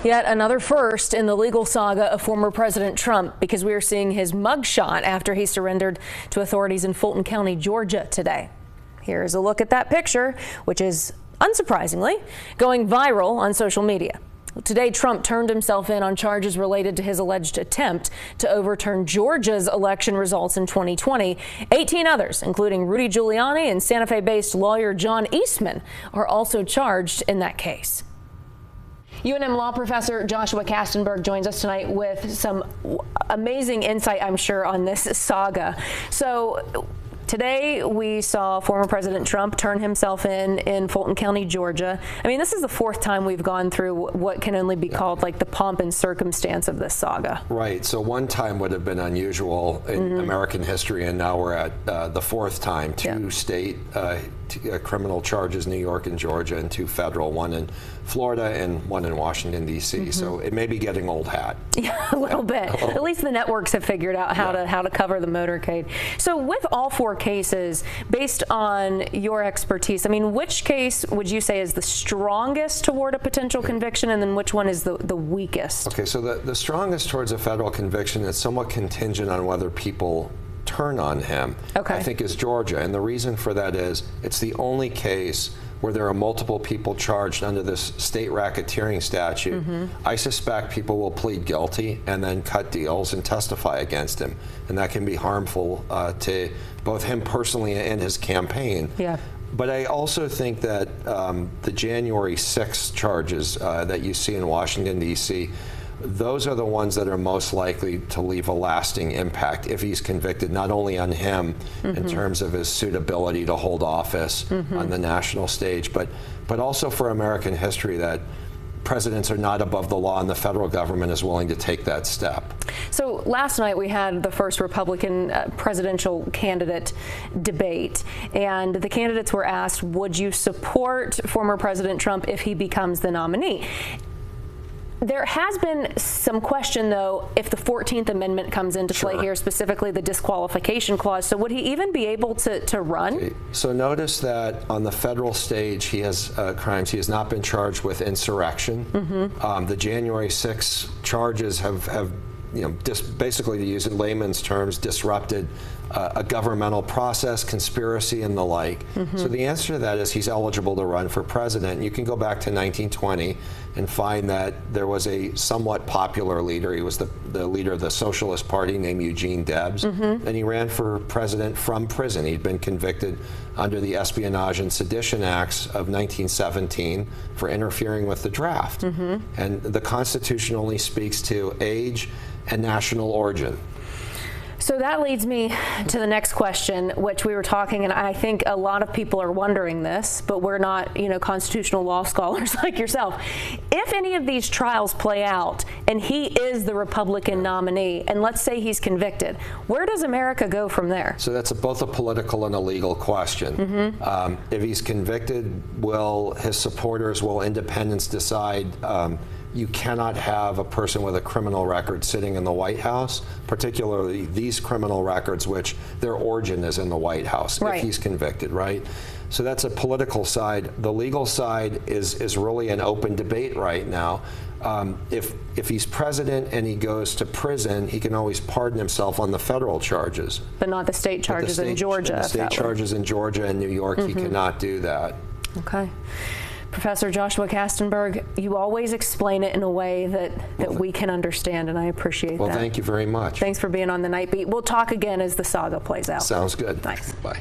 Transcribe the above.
Yet another first in the legal saga of former President Trump, because we are seeing his mugshot after he surrendered to authorities in Fulton County, Georgia today. Here's a look at that picture, which is, unsurprisingly, going viral on social media. Today, Trump turned himself in on charges related to his alleged attempt to overturn Georgia's election results in 2020. 18 others, including Rudy Giuliani and Santa Fe-based lawyer John Eastman, are also charged in that case. UNM law professor Joshua Kastenberg joins us tonight with some amazing insight, I'm sure, on this saga. So today we saw former President Trump turn himself in Fulton County, Georgia. I mean, this is the fourth time we've gone through what can only be called like the pomp and circumstance of this saga. Right. So one time would have been unusual in American history, and now we're at the fourth time. Two state criminal charges, New York and Georgia, and two federal, one in Florida and one in Washington, D.C. So it may be getting old hat. Yeah, a little bit. At least the networks have figured out how to cover the motorcade. So with all four cases, based on your expertise, I mean, which case would you say is the strongest toward a potential conviction, and then which one is the weakest? Okay, so the strongest towards a federal conviction is somewhat contingent on whether people turn on him, I think, is Georgia. And the reason for that is it's the only case where there are multiple people charged under this state racketeering statute. I suspect people will plead guilty and then cut deals and testify against him. And that can be harmful to both him personally and his campaign. But I also think that the January 6th charges that you see in Washington, D.C., those are the ones that are most likely to leave a lasting impact if he's convicted, not only on him in terms of his suitability to hold office on the national stage, but also for American history, that presidents are not above the law and the federal government is willing to take that step. So last night we had the first Republican presidential candidate debate, and the candidates were asked, would you support former President Trump if he becomes the nominee? There has been some question, though, if the 14th Amendment comes into play here, specifically the disqualification clause. So would he even be able to run? So notice that on the federal stage, he has crimes. He has not been charged with insurrection. The January 6 charges have basically, to use in layman's terms, disrupted a governmental process, conspiracy, and the like. So the answer to that is he's eligible to run for president. You can go back to 1920 and find that there was a somewhat popular leader. He was the leader of the Socialist Party named Eugene Debs, and he ran for president from prison. He'd been convicted under the Espionage and Sedition Acts of 1917 for interfering with the draft. And the Constitution only speaks to age and national origin. So that leads me to the next question, which we were talking, and I think a lot of people are wondering this, but we're not, constitutional law scholars like yourself. If any of these trials play out and he is the Republican nominee, and let's say he's convicted, where does America go from there? So that's both a political and a legal question. If he's convicted, will his supporters, will independents decide you cannot have a person with a criminal record sitting in the White House, particularly these criminal records, which their origin is in the White House, if he's convicted, right? So that's a political side. The legal side is really an open debate right now. If he's president and he goes to prison, he can always pardon himself on the federal charges. But not the state charges in Georgia. The state charges in Georgia and New York, he cannot do that. Okay. Professor Joshua Kastenberg, you always explain it in a way that we can understand, and I appreciate that. Well, thank you very much. Thanks for being on the Night Beat. We'll talk again as the saga plays out. Sounds good. Thanks. Bye.